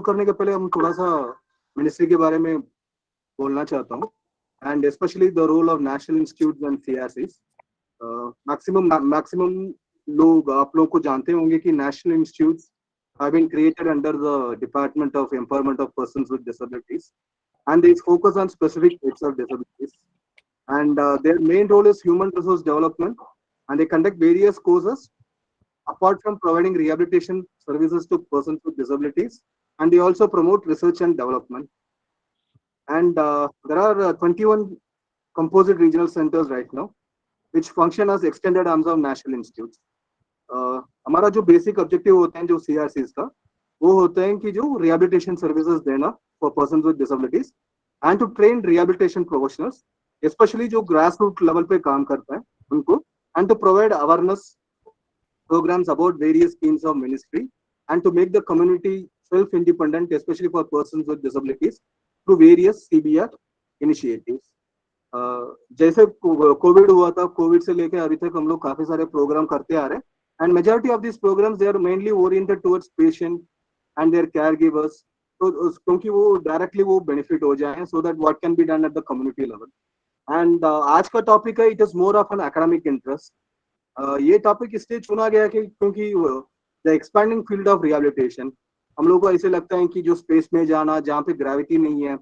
करने के पहले हम थोड़ा सा मिनिस्ट्री के बारे में बोलना चाहता हूँ, and specially the role of national institute and CRCs. Maximum लोग आप लोग को जानते होंगे कि national institutes have been created under the Department of Empowerment of Persons with Disabilities, and they focus on specific types of disabilities. And their main role is human resource development, and they conduct various courses apart from providing rehabilitation services to persons with disabilities, and they also promote research and development. And there are 21 composite regional centers right now, which function as extended arms of national institutes. हमारा जो basic objective होते हैं जो सीआरसीज का, वो होते हैं कि जो रिहेबिलिटेशन सर्विसेज देना for persons with disabilities and to train rehabilitation professionals, specially जो ग्रास रूट लेवल पे काम करता है उनको, and to provide awareness programs about various schemes of ministry and to make the community self-independent, especially for persons with disabilities, through various CBR initiatives. जैसे Covid हुआ था, Covid से लेकर अभी तक हम लोग काफी सारे प्रोग्राम करते आ रहे हैं, and majority of this programs they are mainly oriented towards patient and their care givers, तो क्योंकि वो डायरेक्टली वो बेनिफिट हो जाए, so that what can be done at the community level. And आज का टॉपिक है, it is more of an academic interest. ये टॉपिक इसलिए चुना गया कि क्योंकि the expanding field of rehabilitation, हम लोग को ऐसे लगता है कि जो स्पेस में जाना, जहाँ पे ग्रेविटी नहीं है,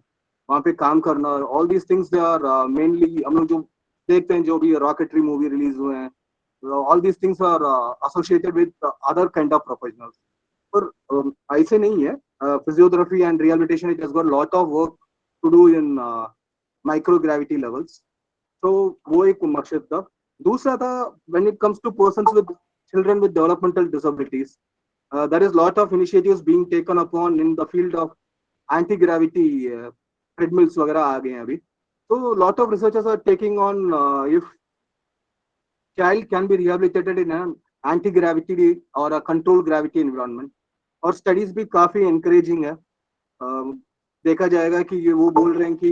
वहाँ पे काम करना, all these things they are mainly, हम लोग जो देखते हैं जो भी रॉकेटरी मूवी रिलीज हुए हैं, all these things are associated with other kind of professionals. पर ऐसे नहीं है. Physiotherapy and rehabilitation, it has got lot of work to do in micro gravity levels. तो वो एक मकसद था. दूसरा था, when it comes to persons with children with developmental disabilities, there is lot of initiatives being taken upon in the field of anti-gravity treadmills वगैरह आ गए हैं अभी. So lot of researchers are taking on if child can be rehabilitated in an anti-gravity or a controlled gravity environment. और studies भी काफी encouraging है. देखा जाएगा कि ये वो बोल रहे हैं कि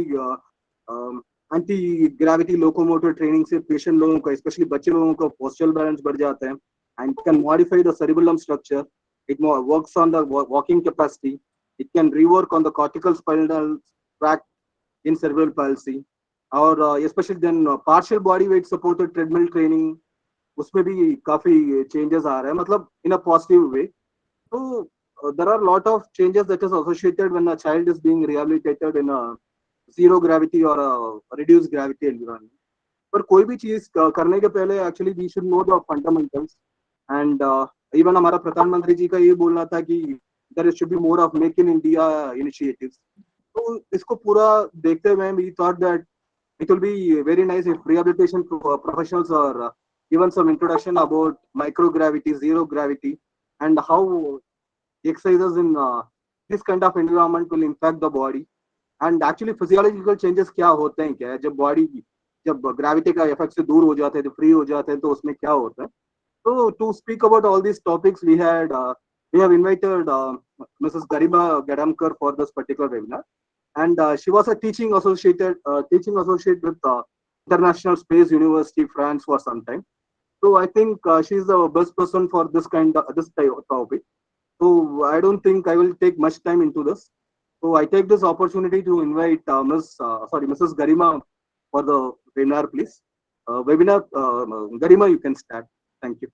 एंटी ग्रेविटी लोकोमोटर ट्रेनिंग से पेशेंट लोगों का, स्पेशली बच्चे लोगों का पोस्चरल बैलेंस बढ़ जाता है, and can modify the cerebellum structure, it works on the walking capacity, it can rework on the cortical spinal tract in cerebral palsy, और specially then partial body weight supported treadmill training, उसमें भी काफी changes आ रहे हैं, मतलब इन a positive way. तो there are lot of changes that is associated when a child is being rehabilitated in a zero gravity or a reduced gravity environment. पर कोई भी चीज करने के पहले actually we should know the fundamentals, and even हमारा प्रधानमंत्री जी का ये बोलना था कि there should be more of make in India initiatives. तो इसको पूरा देखते हुए we thought that it will be very nice if rehabilitation professionals are given some introduction about microgravity, zero gravity, and how exercises in this kind of environment will impact the body. And actually physiological changes क्या होते हैं, क्या है जब body जब gravity का effect से दूर हो जाते हैं, तो फ्री हो जाते हैं, तो उसमें क्या होता है. So to speak about all these topics, we have invited Mrs. Garima Gadamkar for this particular webinar, and she was a teaching associate with International Space University France for some time. So I think she is the best person for this type of topic. So I don't think I will take much time into this. So I take this opportunity to invite Mrs. Garima for the webinar, please. Garima, you can start. Thank you.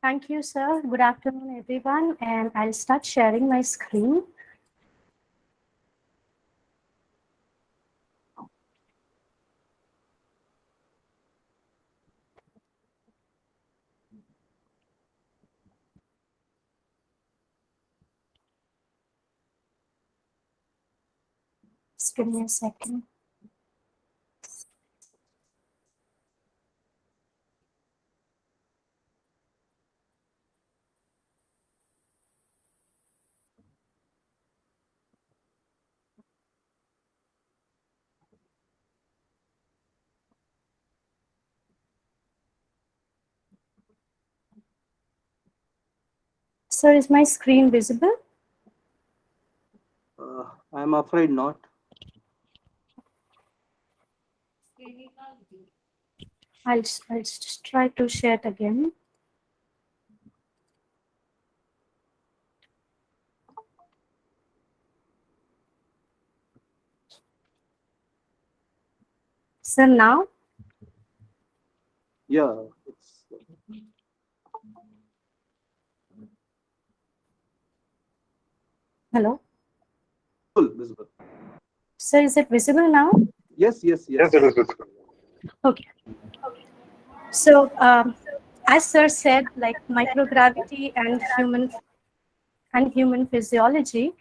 Thank you, sir. Good afternoon, everyone. And I'll start sharing my screen. Just give me a second. Sir, is my screen visible? I'm afraid not. I'll just try to share it again. So now, Yeah, it's hello. visible. So is it visible now? Yes, yes, Yes, yes. it is visible. Okay. So as sir said, like microgravity and human physiology,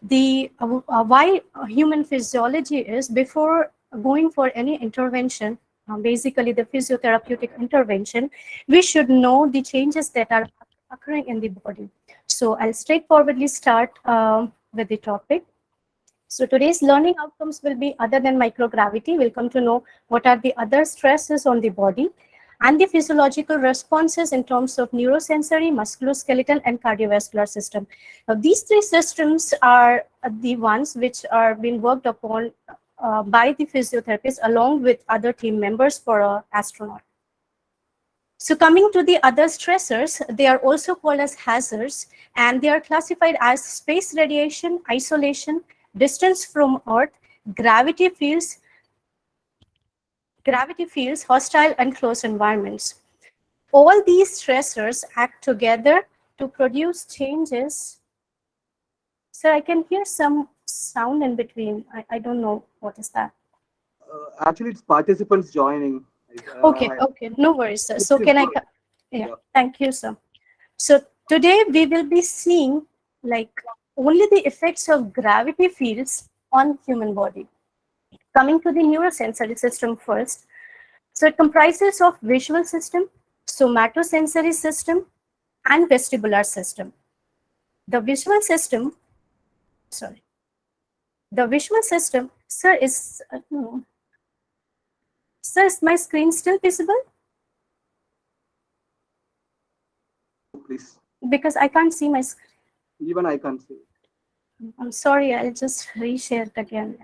the why human physiology is before going for any intervention, basically the physiotherapeutic intervention, we should know the changes that are occurring in the body. So I'll straightforwardly start with the topic. So today's learning outcomes will be other than microgravity. We'll come to know what are the other stresses on the body and the physiological responses in terms of neurosensory, musculoskeletal, and cardiovascular system. Now, these three systems are the ones which are being worked upon by the physiotherapists along with other team members for an astronaut. So coming to the other stressors, they are also called as hazards, and they are classified as space radiation, isolation, distance from Earth, gravity fields, hostile and closed environments. All these stressors act together to produce changes. So I can hear some sound in between. I don't know what is that. Actually, it's participants joining. Okay, no worries, sir. So can I? Yeah, thank you, sir. So today we will be seeing like only the effects of gravity fields on human body. Coming to the neurosensory system first. So it comprises of visual system, somatosensory system, and vestibular system. The visual system, sir, no. Sir, is my screen still visible? Please. Because I can't see my screen. Even I can't see. I'm sorry, I'll just reshare it again.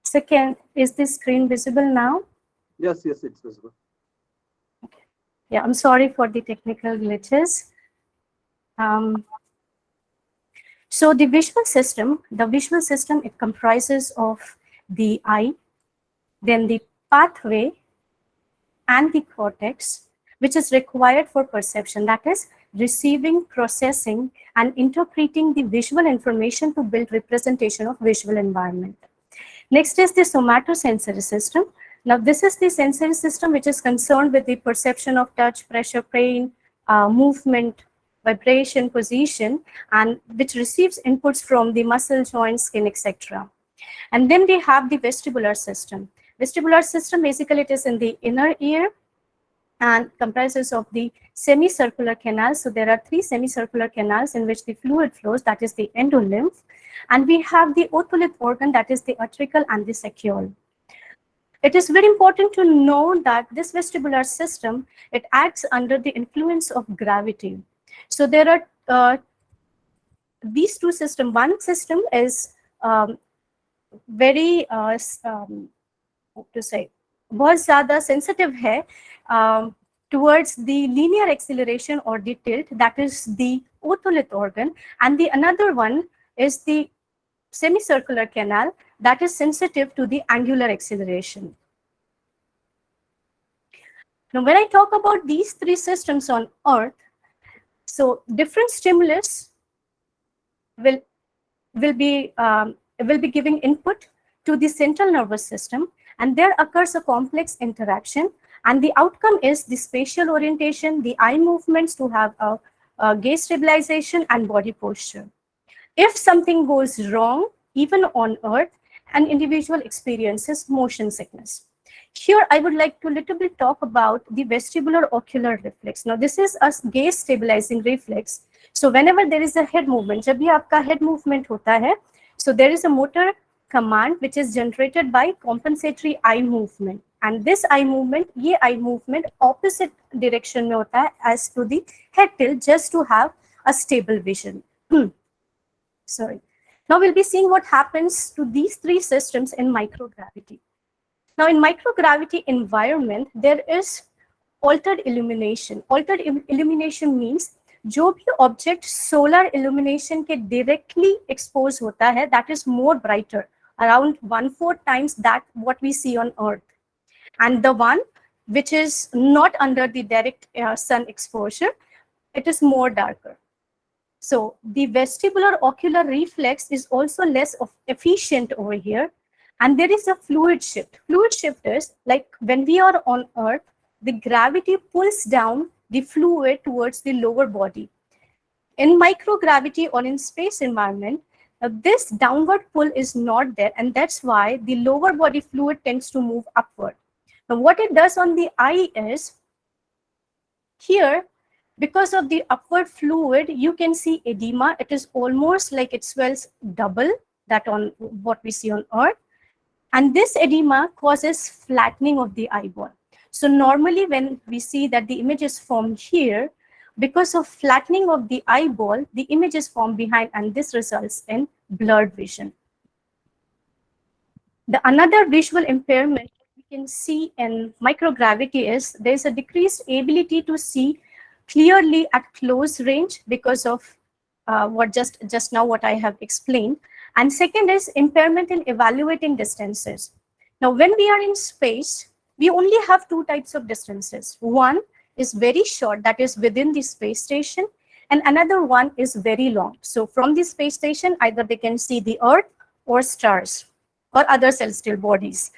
Second, is this screen visible now? Yes, yes, it's visible. Okay. Yeah, I'm sorry for the technical glitches. So the visual system, it comprises of the eye, then the pathway, and the cortex, which is required for perception, that is receiving, processing, and interpreting the visual information to build representation of visual environment. Next is the somatosensory system. Now, this is the sensory system which is concerned with the perception of touch, pressure, pain, movement, vibration, position, and which receives inputs from the muscle, joints, skin, etc. And then we have the vestibular system. Vestibular system, basically it is in the inner ear and comprises of the semicircular canals. So there are three semicircular canals in which the fluid flows, that is the endolymph. And we have the otolith organ, that is the atricle and the saccule. It is very important to know that this vestibular system, it acts under the influence of gravity. So there are these two systems. One system is very to say बहुत ज़्यादा sensitive है towards the linear acceleration or the tilt, that is the otolith organ, and the another one is the semicircular canal that is sensitive to the angular acceleration. Now, when I talk about these three systems on Earth, so different stimulus will be giving input to the central nervous system, and there occurs a complex interaction, and the outcome is the spatial orientation, the eye movements to have a gaze stabilization and body posture. If something goes wrong, even on Earth, an individual experiences motion sickness. Here, I would like to little bit talk about the vestibular ocular reflex. Now, this is a gaze stabilizing reflex. So, whenever there is a head movement, जब भी आपका head movement होता है, so there is a motor command which is generated by compensatory eye movement. And this eye movement, ये eye movement opposite direction में होता है as to the head tilt, just to have a stable vision. Sorry. Now we'll be seeing what happens to these three systems in microgravity. Now, in microgravity environment, there is altered illumination. Altered illumination means जो भी object solar illumination के directly expose होता है, that is more brighter, around 1/4 times that what we see on Earth. And the one which is not under the direct sun exposure, it is more darker. So the vestibular ocular reflex is also less efficient over here. And there is a fluid shift. Fluid shift is like when we are on Earth, the gravity pulls down the fluid towards the lower body. In microgravity or in space environment, this downward pull is not there, and that's why the lower body fluid tends to move upward. Now, what it does on the eye is, here, because of the upward fluid, you can see edema. It is almost like it swells double that on what we see on Earth. And this edema causes flattening of the eyeball. So normally when we see that the image is formed here, because of flattening of the eyeball, the image is formed behind, and this results in blurred vision. The another visual impairment we can see in microgravity is there's a decreased ability to see clearly at close range because of what just now what I have explained. And second is impairment in evaluating distances. Now, when we are in space, we only have two types of distances. One is very short, that is within the space station, and another one is very long. So from the space station, either they can see the Earth or stars or other celestial bodies.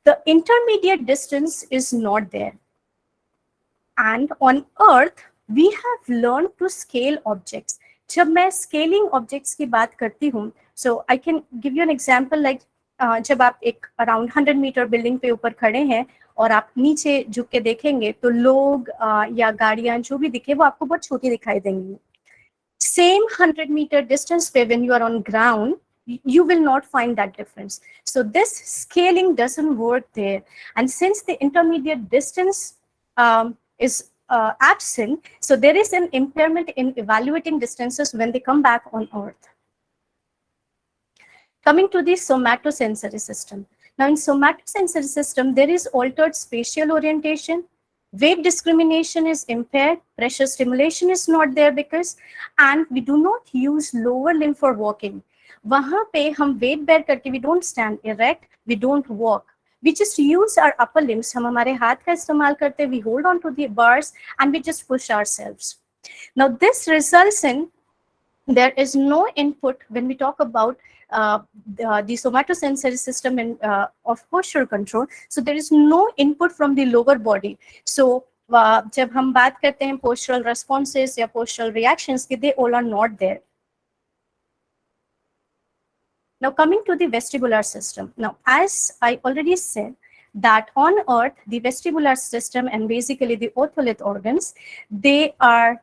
The intermediate distance is not there. And on Earth, we have learned to scale objects. जब मैं scaling objects की बात करती हूँ, so I can give you an example like जब आप एक around 100 meter building पे ऊपर खड़े हैं और आप नीचे झुक के देखेंगे तो लोग या गाड़ियाँ जो भी दिखे वो आपको बहुत छोटी दिखाई देंगी. Same 100 meter distance पे when you are on ground, you will not find that difference. So this scaling doesn't work there. And since the intermediate distance is absent, so there is an impairment in evaluating distances when they come back on Earth. Coming to the somatosensory system. Now in somatosensory system, there is altered spatial orientation, weight discrimination is impaired, pressure stimulation is not there because, and we do not use lower limb for walking. वहाँ पे हम weight bear करके we don't stand erect, we don't walk. We just use our upper limbs. हम हमारे हाथ का इस्तेमाल करते, we hold on to the bars and we just push ourselves. Now this results in, there is no input when we talk about the somatosensory system in, of posture control. So there is no input from the lower body. So जब हम बात करते हैं postural responses या postural reactions, they all are not there. Now coming to the vestibular system. Now, as I already said, that on Earth, the vestibular system and basically the otolith organs, they are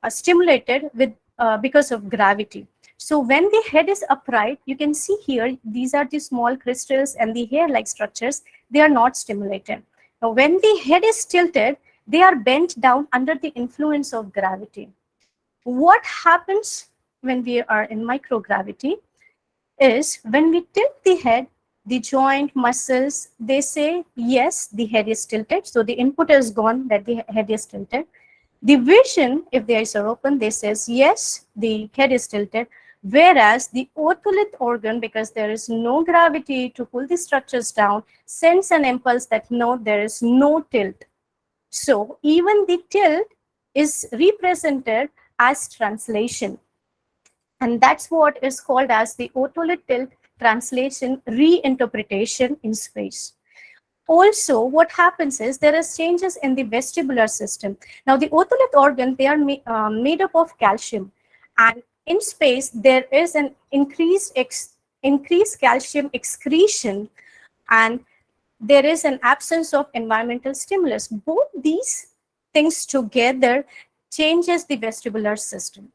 stimulated with because of gravity. So when the head is upright, you can see here, these are the small crystals and the hair-like structures, they are not stimulated. Now when the head is tilted, they are bent down under the influence of gravity. What happens when we are in microgravity is when we tilt the head, the joint, muscles, they say, yes, the head is tilted. So the input is gone that the head is tilted. The vision, if the eyes are open, they says, yes, the head is tilted. Whereas the otolith organ, because there is no gravity to pull the structures down, sends an impulse that no, there is no tilt. So even the tilt is represented as translation. And that's what is called as the otolith tilt translation reinterpretation in space. Also, what happens is there are changes in the vestibular system. Now, the otolith organ, they are made up of calcium. And in space, there is an increased calcium excretion. And there is an absence of environmental stimulus. Both these things together changes the vestibular system.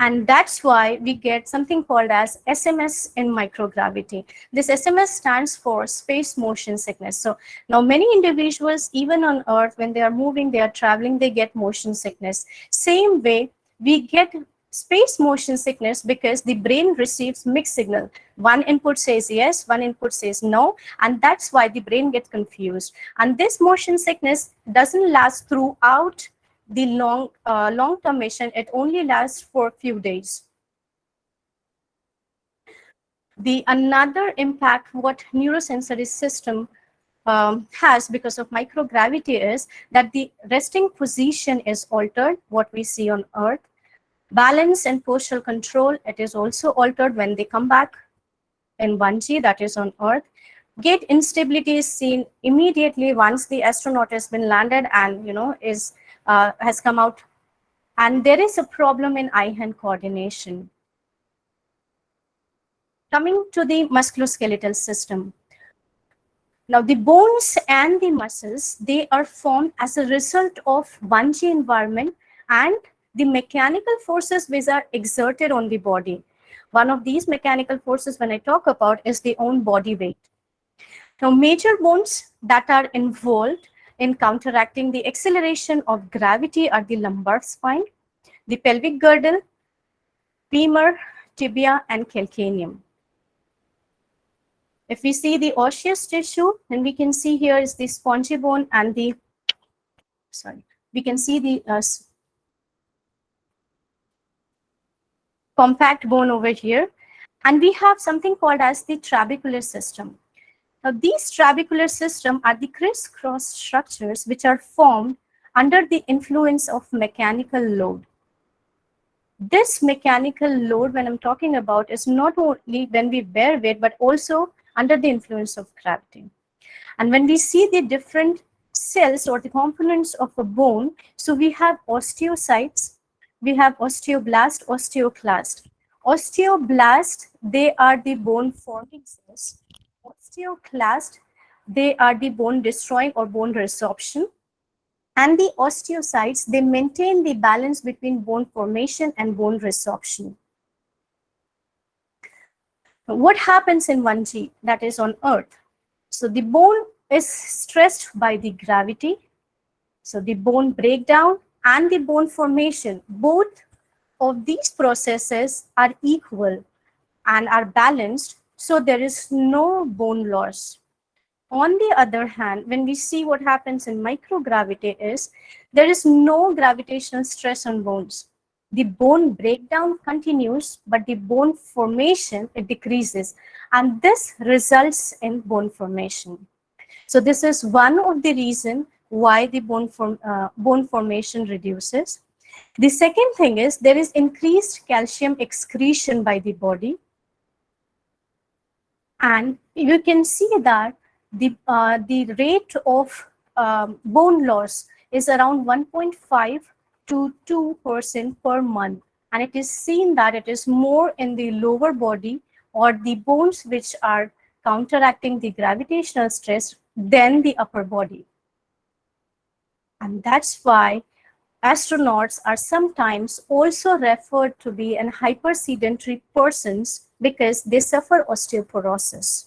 And that's why we get something called as SMS in microgravity. This SMS stands for space motion sickness. So now many individuals, even on Earth, when they are moving, they are traveling, they get motion sickness. Same way, we get space motion sickness because the brain receives mixed signal. One input says yes, one input says no, and that's why the brain gets confused. And this motion sickness doesn't last throughout the long-term mission. It only lasts for a few days. The another impact what neurosensory system has because of microgravity is that the resting position is altered, what we see on Earth. Balance and postural control, it is also altered when they come back in 1G, that is on Earth. Gait instability is seen immediately once the astronaut has been landed and has come out. And there is a problem in eye-hand coordination. Coming to the musculoskeletal system. Now, the bones and the muscles, they are formed as a result of 1G environment and the mechanical forces which are exerted on the body. One of these mechanical forces when I talk about is the own body weight. Now, major bones that are involved in counteracting the acceleration of gravity are the lumbar spine, the pelvic girdle, femur, tibia, and calcaneum. If we see the osseous tissue, then we can see here is the spongy bone and the, we can see the compact bone over here. And we have something called as the trabecular system. Now, these trabecular system are the crisscross structures which are formed under the influence of mechanical load. This mechanical load, when I'm talking about, is not only when we bear weight, but also under the influence of gravity. And when we see the different cells or the components of a bone, so we have osteocytes, we have osteoblast, osteoclast. Osteoblast, they are the bone forming cells. Osteoclast, they are the bone destroying or bone resorption. And the osteocytes, they maintain the balance between bone formation and bone resorption. What happens in 1G, that is on Earth? So the bone is stressed by the gravity. So the bone breakdown and the bone formation, both of these processes are equal and are balanced. So there is no bone loss. On the other hand, when we see what happens in microgravity is, there is no gravitational stress on bones. The bone breakdown continues, but the bone formation, it decreases. And this results in bone formation. So this is one of the reasons why the bone formation reduces. The second thing is there is increased calcium excretion by the body. And you can see that the rate of bone loss is around 1.5 to 2% per month. And it is seen that it is more in the lower body or the bones which are counteracting the gravitational stress than the upper body. And that's why astronauts are sometimes also referred to be an hypersedentary persons because they suffer osteoporosis.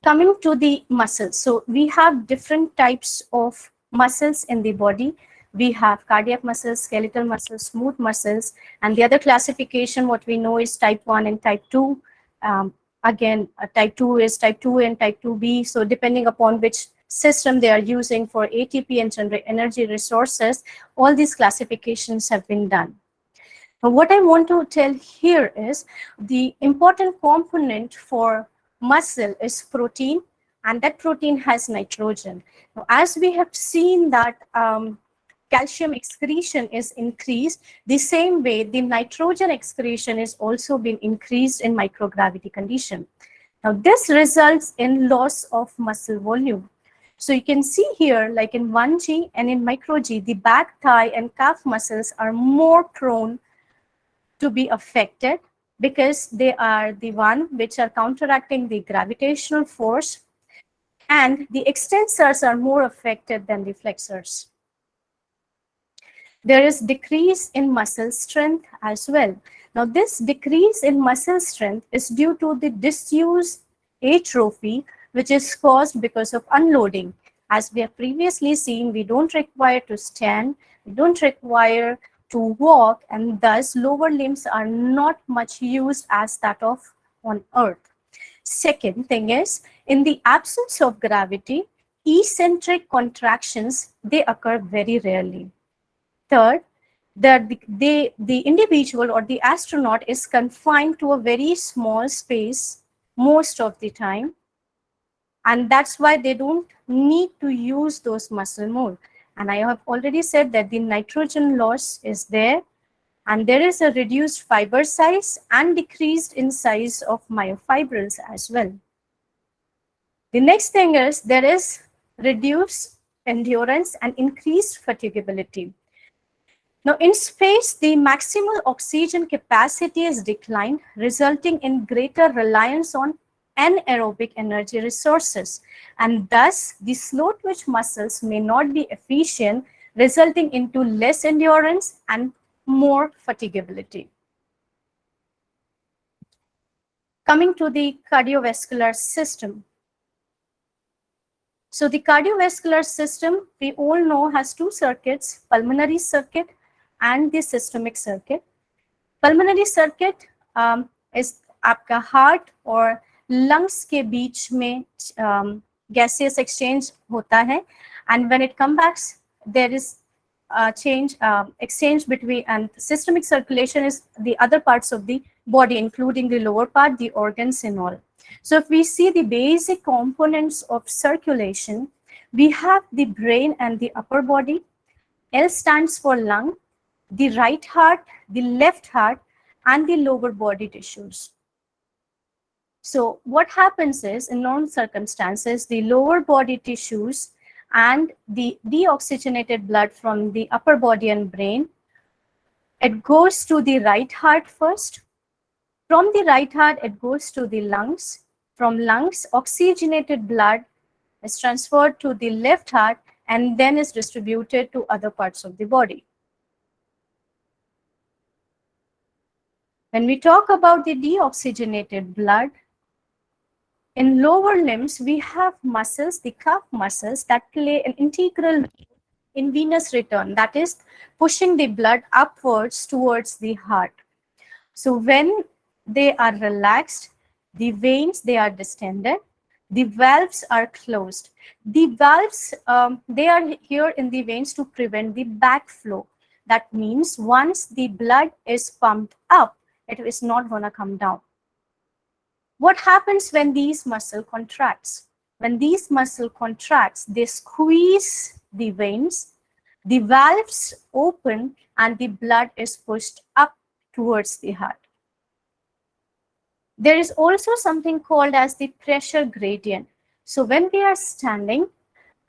Coming to the muscles, so we have different types of muscles in the body. We have cardiac muscles, skeletal muscles, smooth muscles, and the other classification, what we know is type 1 and type 2. Again, type 2 is type 2 and type 2B. So depending upon which system they are using for ATP and generate energy resources, all these classifications have been done. Now, what I want to tell here is the important component for muscle is protein, and that protein has nitrogen. Now, as we have seen that calcium excretion is increased, the same way the nitrogen excretion is also been increased in microgravity condition. Now, this results in loss of muscle volume. So you can see here, like in 1G and in micro G, the back, thigh, and calf muscles are more prone to be affected, because they are the one which are counteracting the gravitational force, and the extensors are more affected than the flexors. There is decrease in muscle strength as well. Now, this decrease in muscle strength is due to the disuse atrophy, which is caused because of unloading. As we have previously seen, we don't require to stand, we don't require to walk, and thus lower limbs are not much used as that of on Earth. Second thing is, in the absence of gravity, eccentric contractions, they occur very rarely. Third, the individual or the astronaut is confined to a very small space most of the time, and that's why they don't need to use those muscle more. And I have already said that the nitrogen loss is there, and there is a reduced fiber size and decreased in size of myofibrils as well. The next thing is there is reduced endurance and increased fatigability. Now, in space, the maximal oxygen capacity is declined, resulting in greater reliance on anaerobic energy resources. And thus, the slow twitch muscles may not be efficient, resulting into less endurance and more fatigability. Coming to the cardiovascular system. So the cardiovascular system, we all know, has two circuits, pulmonary circuit and the systemic circuit. Pulmonary circuit is आपका heart और lungs के बीच में gaseous exchange होता है, and when it comes back, there is exchange between, and systemic circulation is the other parts of the body, including the lower part, the organs and all. So if we see the basic components of circulation, we have the brain and the upper body. L stands for lung, the right heart, the left heart, and the lower body tissues. So what happens is, in normal circumstances, the lower body tissues and the deoxygenated blood from the upper body and brain, it goes to the right heart first. From the right heart, it goes to the lungs. From lungs, oxygenated blood is transferred to the left heart and then is distributed to other parts of the body. When we talk about the deoxygenated blood, in lower limbs, we have muscles, the calf muscles, that play an integral role in venous return, that is, pushing the blood upwards towards the heart. So when they are relaxed, the veins, they are distended, the valves are closed. The valves, they are here in the veins to prevent the backflow. That means once the blood is pumped up, it is not going to come down. What happens when these muscle contracts? When these muscle contracts, they squeeze the veins, the valves open, and the blood is pushed up towards the heart. There is also something called as the pressure gradient. So when we are standing,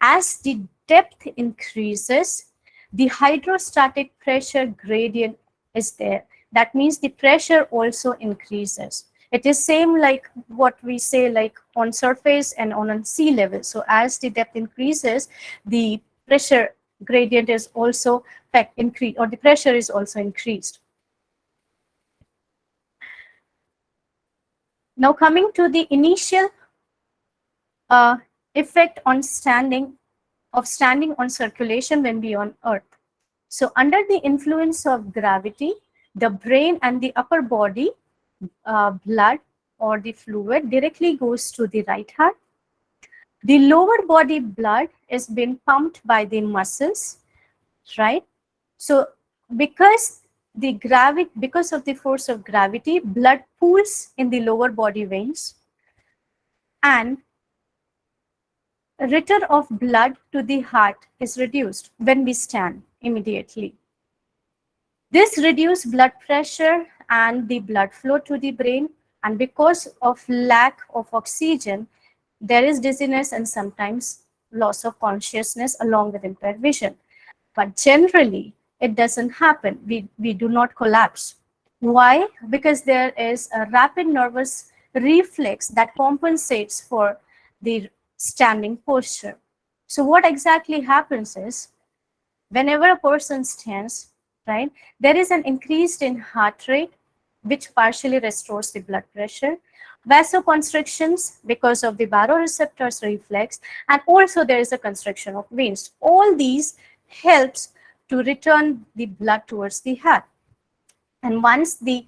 as the depth increases, the hydrostatic pressure gradient is there. That means the pressure also increases. It is same like what we say, like on surface and on sea level. So as the depth increases, the pressure gradient is also increased, or the pressure is also increased. Now coming to the initial effect on standing on circulation when we are on Earth. So under the influence of gravity, the brain and the upper body blood or the fluid directly goes to the right heart. The lower body blood is being pumped by the muscles, right? So because of the force of gravity, blood pools in the lower body veins, and return of blood to the heart is reduced when we stand immediately. This reduces blood pressure and the blood flow to the brain, and because of lack of oxygen, there is dizziness and sometimes loss of consciousness along with impaired vision. But generally, it doesn't happen. We do not collapse. Why? Because there is a rapid nervous reflex that compensates for the standing posture. So what exactly happens is, whenever a person stands, right, there is an increase in heart rate, which partially restores the blood pressure, vasoconstrictions because of the baroreceptors reflex, and also there is a constriction of veins. All these helps to return the blood towards the heart. And once the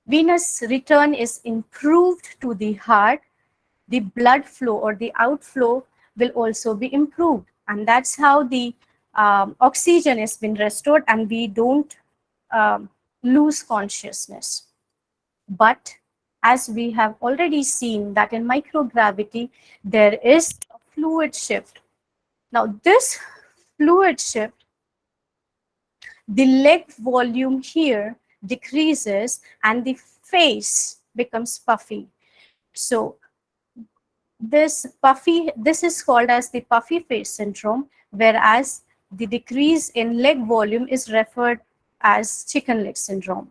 venous return is improved to the heart, the blood flow or the outflow will also be improved. And that's how the oxygen has been restored and we don't um, lose consciousness. But as we have already seen that in microgravity, there is a fluid shift. Now this fluid shift, the leg volume here decreases and the face becomes puffy. So this is called as the puffy face syndrome, whereas the decrease in leg volume is referred as chicken leg syndrome.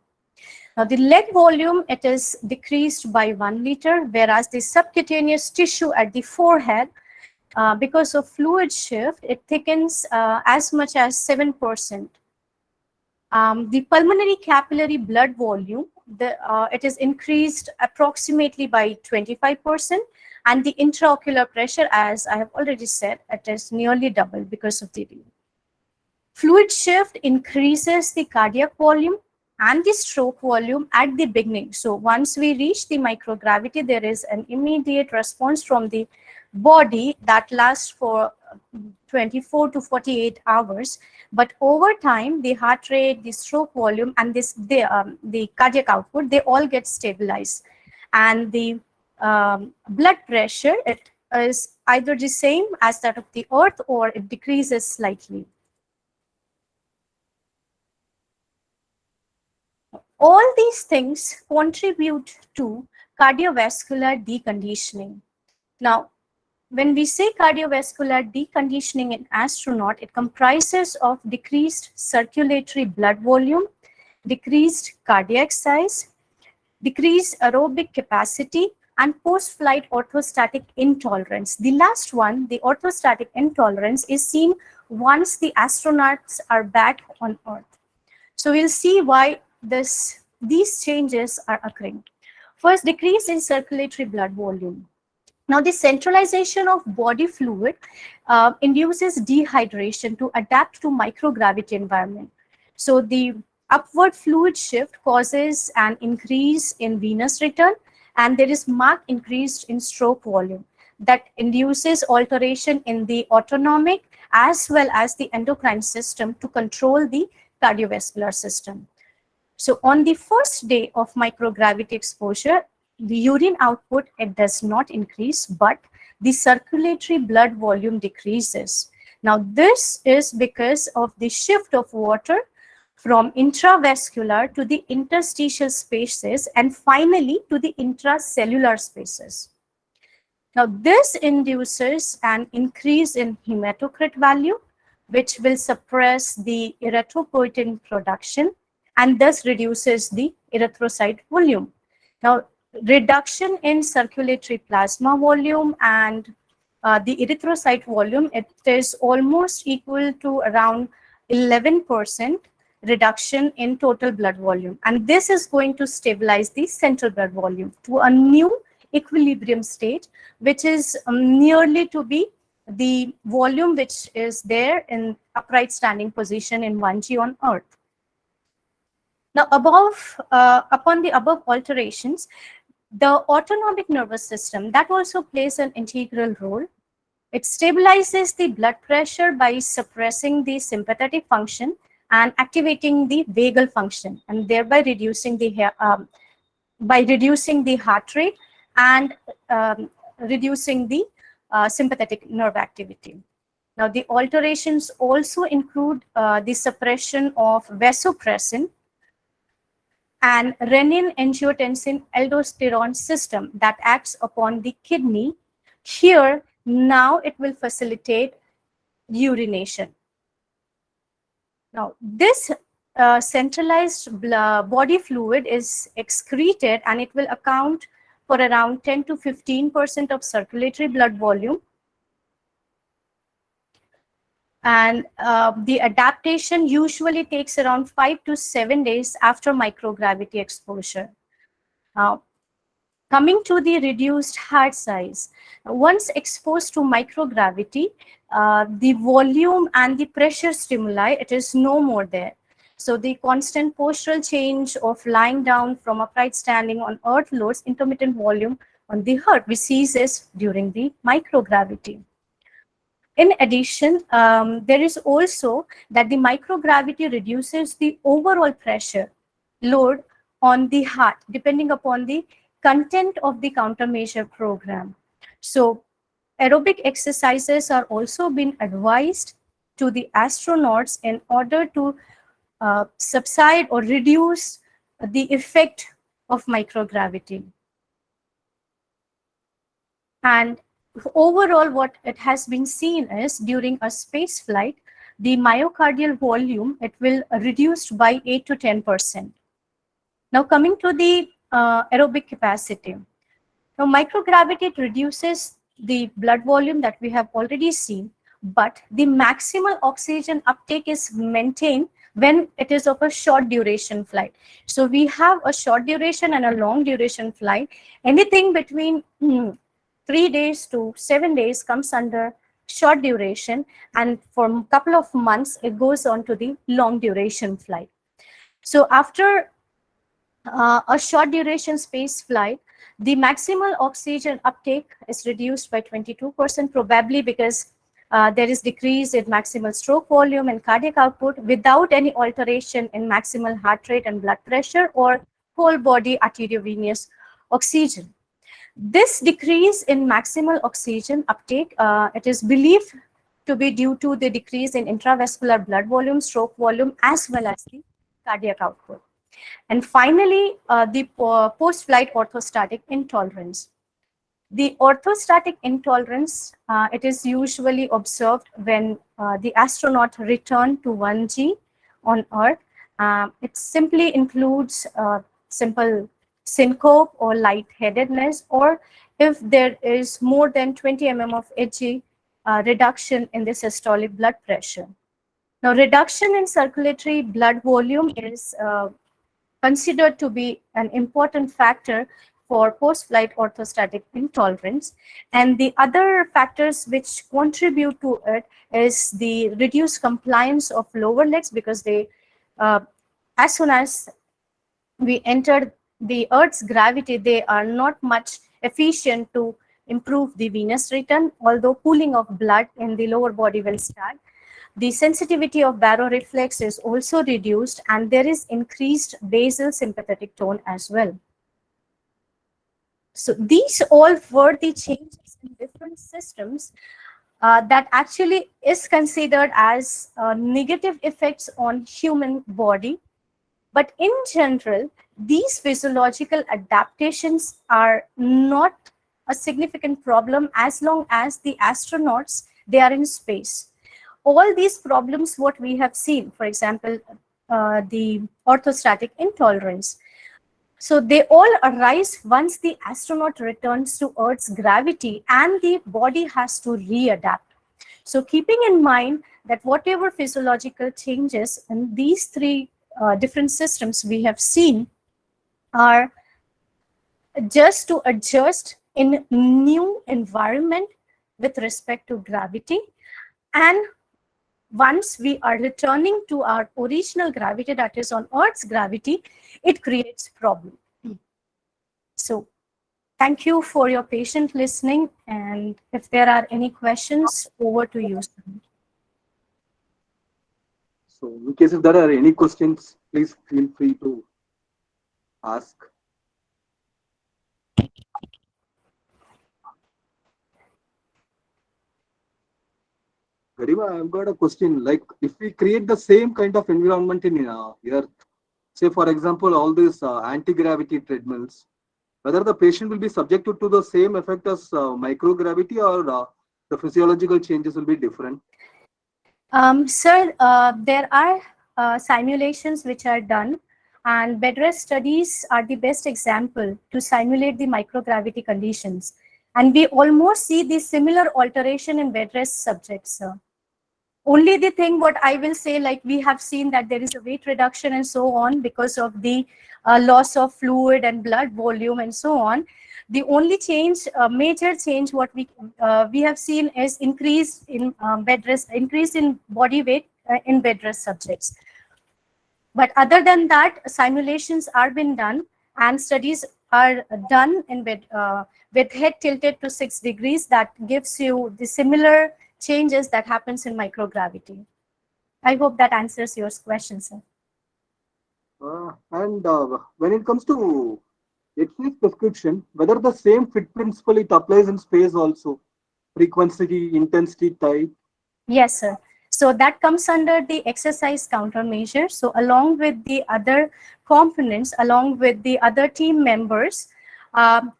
Now the leg volume, it is decreased by 1 liter, whereas the subcutaneous tissue at the forehead, because of fluid shift, it thickens as much as 7%. The pulmonary capillary blood volume, it is increased approximately by 25%, and the intraocular pressure, as I have already said, it is nearly double because of the fluid shift increases the cardiac volume and the stroke volume at the beginning. So once we reach the microgravity, there is an immediate response from the body that lasts for 24 to 48 hours. But over time, the heart rate, the stroke volume, and the cardiac output, they all get stabilized. And the blood pressure, it is either the same as that of the earth or it decreases slightly. All these things contribute to cardiovascular deconditioning. Now, when we say cardiovascular deconditioning in astronaut, it comprises of decreased circulatory blood volume, decreased cardiac size, decreased aerobic capacity, and post-flight orthostatic intolerance. The last one, the orthostatic intolerance, is seen once the astronauts are back on Earth. So we'll see why these changes are occurring. First, decrease in circulatory blood volume. Now, the centralization of body fluid induces dehydration to adapt to microgravity environment. So the upward fluid shift causes an increase in venous return, and there is marked increase in stroke volume that induces alteration in the autonomic as well as the endocrine system to control the cardiovascular system. So on the first day of microgravity exposure, the urine output, it does not increase, but the circulatory blood volume decreases. Now this is because of the shift of water from intravascular to the interstitial spaces and finally to the intracellular spaces. Now this induces an increase in hematocrit value, which will suppress the erythropoietin production and thus reduces the erythrocyte volume. Now, reduction in circulatory plasma volume and the erythrocyte volume, it is almost equal to around 11% reduction in total blood volume. And this is going to stabilize the central blood volume to a new equilibrium state, which is nearly to be the volume which is there in upright standing position in 1G on Earth. Now, upon the above alterations, the autonomic nervous system, that also plays an integral role. It stabilizes the blood pressure by suppressing the sympathetic function and activating the vagal function, and thereby reducing the heart rate and reducing the sympathetic nerve activity. Now, the alterations also include the suppression of vasopressin and renin-angiotensin-aldosterone system that acts upon the kidney. Here, now it will facilitate urination. Now, this centralized body fluid is excreted, and it will account for around 10 to 15% of circulatory blood volume. And the adaptation usually takes around 5 to 7 days after microgravity exposure. Now, coming to the reduced heart size, once exposed to microgravity, the volume and the pressure stimuli, it is no more there. So the constant postural change of lying down from upright standing on earth loads intermittent volume on the heart, which ceases during the microgravity. In addition, there is also that the microgravity reduces the overall pressure load on the heart, depending upon the content of the countermeasure program. So aerobic exercises are also being advised to the astronauts in order to subside or reduce the effect of microgravity. And overall, what it has been seen is during a space flight, the myocardial volume, it will reduced by 8 to 10%. Now coming to the aerobic capacity. Now microgravity, it reduces the blood volume that we have already seen, but the maximal oxygen uptake is maintained when it is of a short duration flight. So we have a short duration and a long duration flight. Anything between 3 days to 7 days comes under short duration, and for a couple of months it goes on to the long duration flight. So after a short duration space flight, the maximal oxygen uptake is reduced by 22%, probably because there is decrease in maximal stroke volume and cardiac output without any alteration in maximal heart rate and blood pressure or whole body arteriovenous oxygen. This decrease in maximal oxygen uptake, it is believed to be due to the decrease in intravascular blood volume, stroke volume, as well as the cardiac output. And finally, the post-flight orthostatic intolerance. The orthostatic intolerance, it is usually observed when the astronaut return to 1G on Earth. It simply includes simple syncope or lightheadedness, or if there is more than 20 mm of Hg reduction in the systolic blood pressure. Now, reduction in circulatory blood volume is considered to be an important factor for post-flight orthostatic intolerance. And the other factors which contribute to it is the reduced compliance of lower legs, because they, as soon as we enter the Earth's gravity, they are not much efficient to improve the venous return, although pooling of blood in the lower body will start. The sensitivity of baroreflex is also reduced, and there is increased basal sympathetic tone as well. So these all were the changes in different systems that actually is considered as negative effects on human body. But in general, these physiological adaptations are not a significant problem as long as the astronauts, they are in space. All these problems, what we have seen, for example, the orthostatic intolerance, so they all arise once the astronaut returns to Earth's gravity and the body has to readapt. So keeping in mind that whatever physiological changes in these three different systems we have seen are just to adjust in new environment with respect to gravity, and once we are returning to our original gravity, that is on Earth's gravity, it creates problem. So thank you for your patient listening, and if there are any questions, over to you. So in case if there are any questions, please feel free to ask. Garima, I've got a question. Like, if we create the same kind of environment in Earth, say for example, all these anti-gravity treadmills, whether the patient will be subjected to the same effect as microgravity, or the physiological changes will be different? Sir, there are simulations which are done, and bed rest studies are the best example to simulate the microgravity conditions. And we almost see the similar alteration in bed rest subjects. Only the thing what I will say, like we have seen that there is a weight reduction and so on because of the loss of fluid and blood volume and so on. The only change, major change what we have seen is increase in bed rest, increase in body weight in bed rest subjects. But other than that, simulations are being done and studies are done in bed, with head tilted to 6 degrees that gives you the similar changes that happens in microgravity. I hope that answers your question, sir. And when it comes to exercise prescription, whether the same fit principle it applies in space also, frequency, intensity, type. Yes, sir. So that comes under the exercise countermeasure. So along with the other components, along with the other team members, um,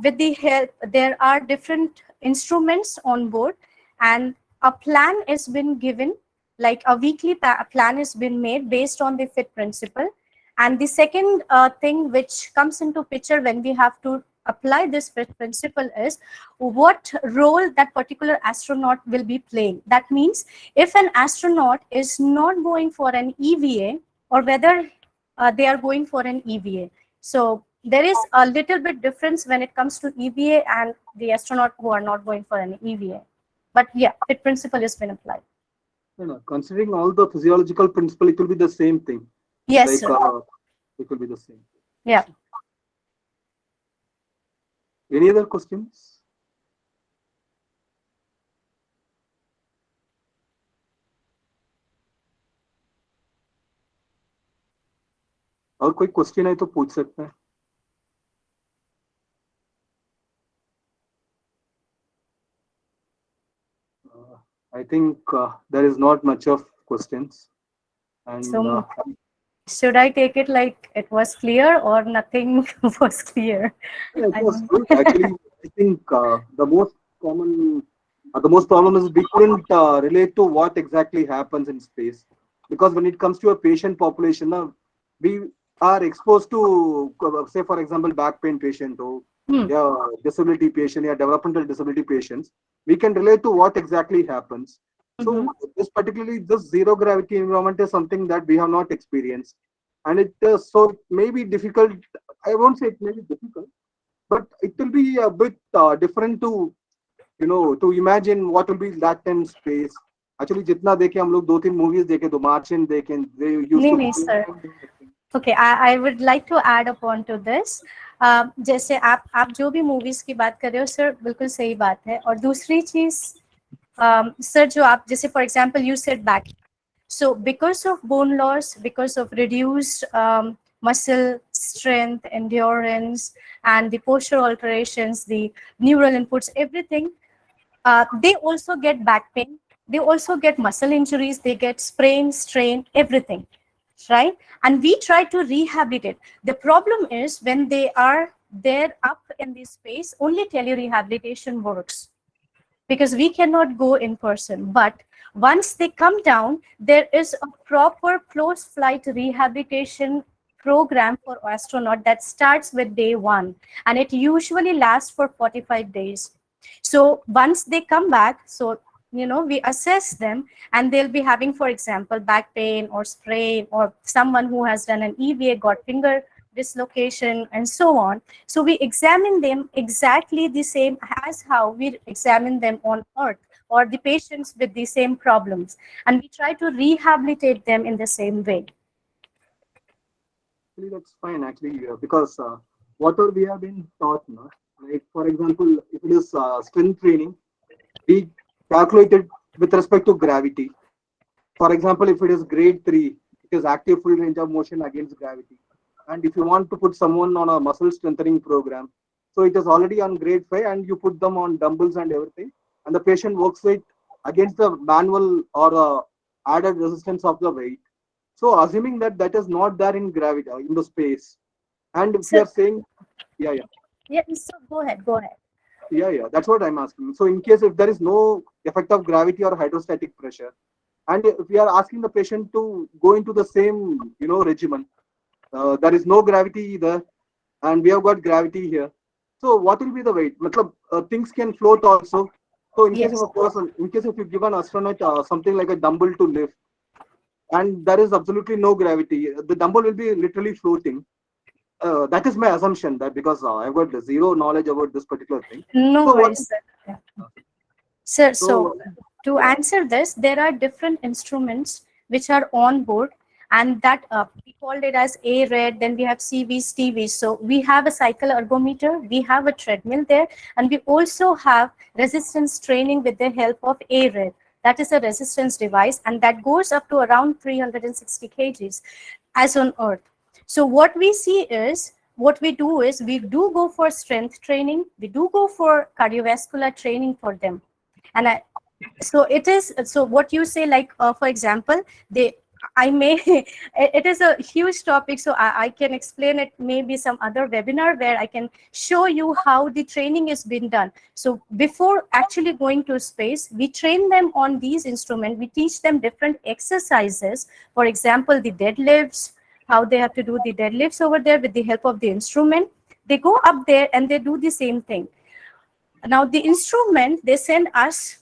with the help, there are different instruments on board, and a plan has been given, like a weekly plan has been made based on the fit principle. And the second thing which comes into picture when we have to apply this fit principle is what role that particular astronaut will be playing. That means if an astronaut is not going for an EVA, or whether they are going for an EVA. So there is a little bit difference when it comes to EVA and the astronaut who are not going for an EVA. But yeah, fit principle has been applied. Considering all the physiological principle, it will be the same thing. Yes, Like sir. it will be the same. Yeah. Any other questions? और कोई question है तो पूछ सकते हैं. I think there is not much of questions. And So should I take it like it was clear or nothing was clear? it was good. Actually, I think the most common, the most problem is we couldn't relate to what exactly happens in space, because when it comes to a patient population, we are exposed to, say for example, back pain patient or yeah, disability patient, yeah, developmental disability patients. We can relate to what exactly happens. So this particularly this zero gravity environment is something that we have not experienced, and it so it may be difficult. I won't say it may be difficult, but it will be a bit different to to imagine what will be that in space. Actually, जितना देखे हम लोग 2-3 movies देखे, तो Martian देखे, they used नहीं to. नहीं sir. Okay, I would like to add upon to this. जैसे आप जो भी movies की बात कर रहे हो सर, बिल्कुल सही बात है. और दूसरी चीज सर जो आप जैसे for example you said back. So because of bone loss, because of reduced muscle strength, endurance, and the posture alterations, the neural inputs, everything, they also get back pain. They also get muscle injuries. They get sprain, strain, everything, right? And we try to rehabilitate. The problem is when they are there up in this space, only telerehabilitation works, because we cannot go in person. But once they come down, there is a proper post-flight rehabilitation program for astronaut that starts with day 1, and it usually lasts for 45 days. So once they come back, so we assess them, and they'll be having, for example, back pain or sprain, or someone who has done an EVA, got finger dislocation, and so on. So we examine them exactly the same as how we examine them on Earth, or the patients with the same problems, and we try to rehabilitate them in the same way. Actually, that's fine. Actually, because whatever we have been taught, no? Like for example, if it is strength training, we calculate it with respect to gravity. For example, if it is grade 3, it is active full range of motion against gravity. And if you want to put someone on a muscle strengthening program, so it is already on grade 5, and you put them on dumbbells and everything, and the patient works it against the manual or added resistance of the weight. So assuming that that is not there in gravity, in the space, and if you are saying, yeah, So go ahead. yeah, that's what I'm asking. So in case if there is no effect of gravity or hydrostatic pressure, And if we are asking the patient to go into the same, regimen, there is no gravity there, and we have got gravity here. So what will be the weight? Matlab, things can float also. So in case of Yes. a person, in case if you give an astronaut something like a dumbbell to lift, and there is absolutely no gravity, the dumbbell will be literally floating. That is my assumption, that because I've got zero knowledge about this particular thing. No So what? worries, sir. Yeah. Sir, so So to yeah, answer this, there are different instruments which are on board, and that we called it as A-RED, then we have CVs, TVs. So we have a cycle ergometer, we have a treadmill there, and we also have resistance training with the help of A-RED. That is a resistance device, and that goes up to around 360 kgs as on Earth. So what we see is, what we do is, we do go for strength training, we do go for cardiovascular training for them. And so it is, so what you say, like for example, they, I may it is a huge topic, so I can explain it maybe some other webinar where I can show you how the training is being done. So before actually going to space, we train them on these instruments, we teach them different exercises. For example, the deadlifts, how they have to do the deadlifts over there with the help of the instrument. They go up there and they do the same thing. Now the instrument, they send us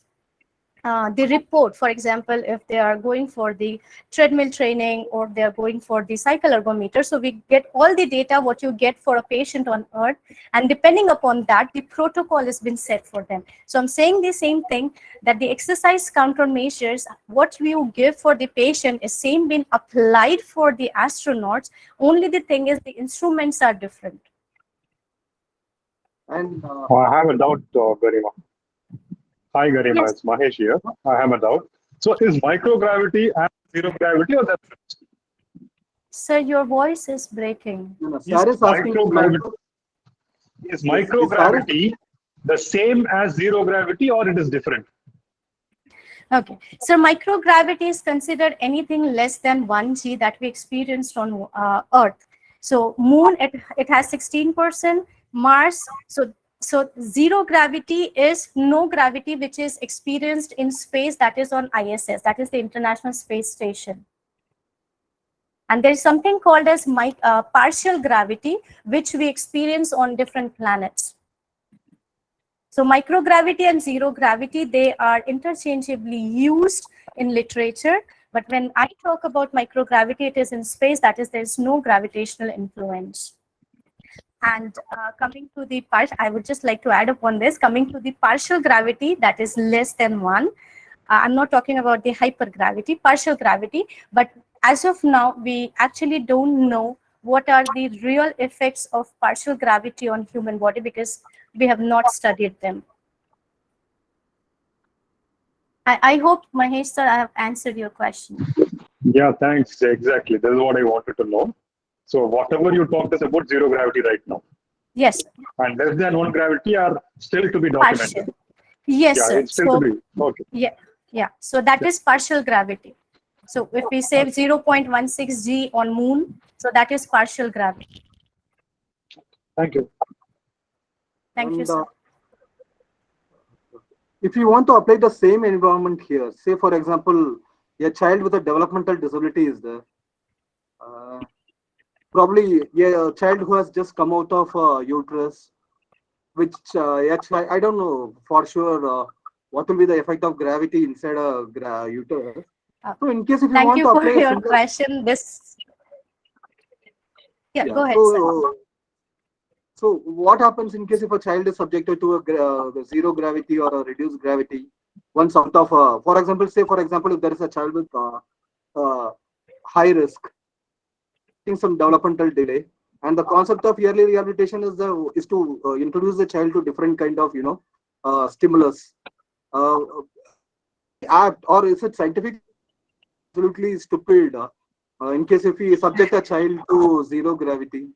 the report. For example, if they are going for the treadmill training or they are going for the cycle ergometer, so we get all the data what you get for a patient on Earth, and depending upon that, the protocol has been set for them. So I'm saying the same thing, that the exercise countermeasures what you give for the patient is same being applied for the astronauts. Only the thing is the instruments are different. and I have a doubt, Garima. Hi, Garima. Yes, It's Mahesh here. I have a doubt. So, is microgravity and zero gravity or that's sir, your voice is breaking. is Sarah is asking microgravity is yes, is Sarah? microgravity the same as zero gravity or it is different? Okay, so microgravity is considered anything less than 1 g that we experienced on Earth. So Moon, it has 16%, Mars, so zero gravity is no gravity which is experienced in space, that is on ISS, that is the International Space Station. And there is something called as partial gravity, which we experience on different planets. So microgravity and zero gravity, they are interchangeably used in literature. But when I talk about microgravity, it is in space, that is, there is no gravitational influence. And coming to the part, I would just like to add upon this, coming to the partial gravity, that is less than 1. I'm not talking about the hypergravity, partial gravity, but as of now, we actually don't know what are the real effects of partial gravity on human body because we have not studied them. I hope, Mahesh sir, I have answered your question. Yeah, thanks. Exactly. This is what I wanted to know. So, whatever you talked is about zero gravity right now. Yes, And less than one gravity are still to be documented. partial. Yes, Yeah, sir. it's still to be. Okay. Yeah. So that is partial gravity. So if we say 0.16 g on Moon, so that is partial gravity. Thank you. Thank you, And sir. if you want to apply the same environment here, say for example, a child with a developmental disability is there. Uh, Probably a child who has just come out of uterus, which actually I don't know for sure what will be the effect of gravity inside a uterus. Uh, So in case if you Thank want you to for apply a your similar, question. Yeah, yeah. go ahead, sir. So what happens in case if a child is subjected to a zero gravity or a reduced gravity once out of, for example, say for example, if there is a child with uh, high risk, some developmental delay, and the concept of yearly rehabilitation is to introduce the child to different kind of stimulus. Uh, Apt or is it scientific? Absolutely stupid. In case if we subject a child to zero gravity.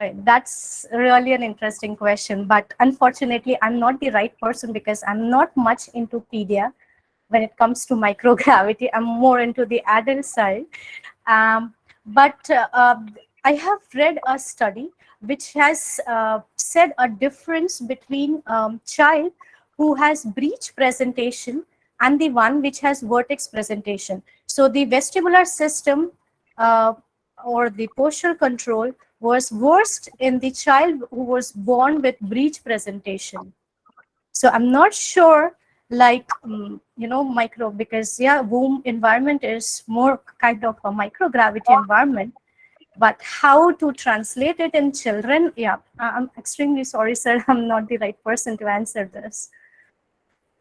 Right. That's really an interesting question, but unfortunately, I'm not the right person because I'm not much into pedia. When it comes to microgravity, I'm more into the adult side. But I have read a study which has said a difference between child who has breech presentation and the one which has vertex presentation. So the vestibular system or the postural control was worst in the child who was born with breech presentation. So I'm not sure, like, micro, because yeah, womb environment is more kind of a microgravity environment, but how to translate it in children, yeah, I'm extremely sorry, sir, I'm not the right person to answer this.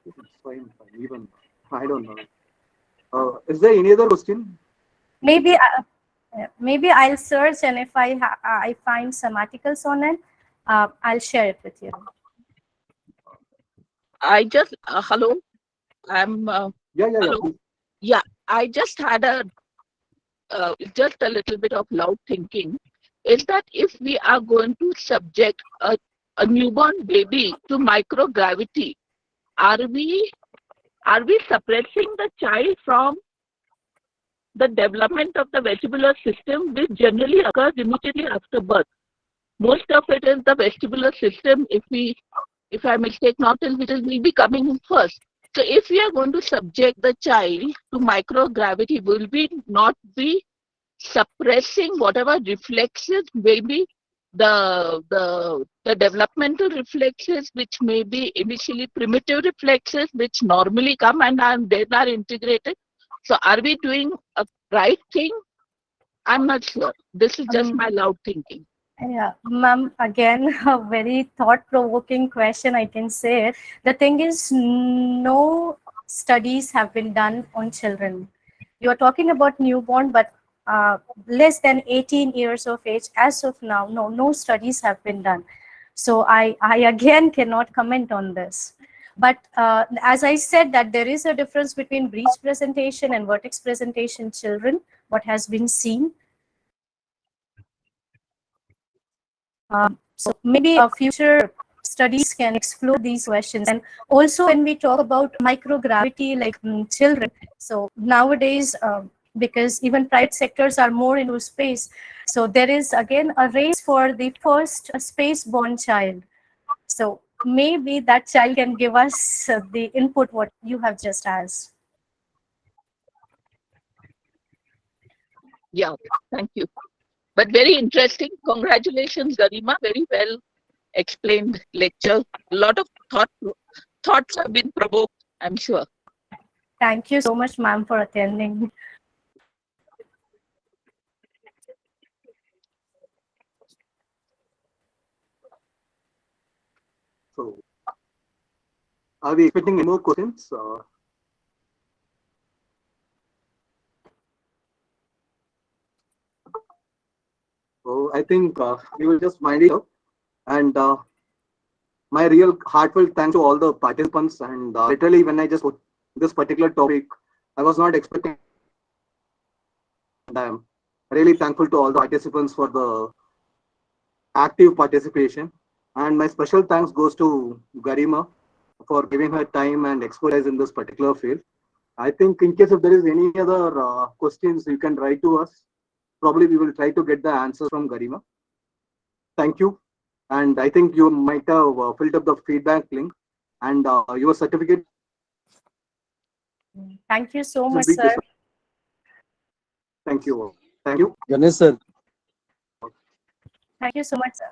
It's fine. Even I don't know. Is there any other question? Maybe I'll search, and if I find some articles on it, I'll share it with you. I just hello. I'm Yeah. hello. Yeah, I just had just a little bit of loud thinking. Is that if we are going to subject a newborn baby to microgravity, are we suppressing the child from the development of the vestibular system, which generally occurs immediately after birth? Most of it is the vestibular system. If I mistake not, it will be coming in first. So if we are going to subject the child to microgravity, will we not be suppressing whatever reflexes, maybe the developmental reflexes, which may be initially primitive reflexes, which normally come and then are integrated? So are we doing a right thing? I'm not sure. This is just my loud thinking. Yeah, ma'am, again, a very thought-provoking question, I can say. The thing is, no studies have been done on children. You are talking about newborn, but less than 18 years of age, as of now, no studies have been done. So I again cannot comment on this. But as I said, that there is a difference between breech presentation and vertex presentation children, what has been seen. So maybe future studies can explore these questions. And also when we talk about microgravity, like children, so nowadays, because even private sectors are more into space, so there is again a race for the first space-born child. So maybe that child can give us the input what you have just asked. Yeah, thank you. But very interesting. Congratulations, Garima. Very well explained lecture. A lot of thoughts have been provoked, I'm sure. Thank you so much, ma'am, for attending. So, are we expecting any more questions? So I think we will just wind it up. And my real heartfelt thanks to all the participants. And literally, when I just put this particular topic, I was not expecting. And I'm really thankful to all the participants for the active participation. And my special thanks goes to Garima for giving her time and expertise in this particular field. I think in case if there is any other questions, you can write to us. Probably we will try to get the answers from Garima. Thank you. And I think you might have filled up the feedback link and your certificate. Thank you so much, sir. Thank you. Thank you. Ganesh sir. Thank you so much, sir.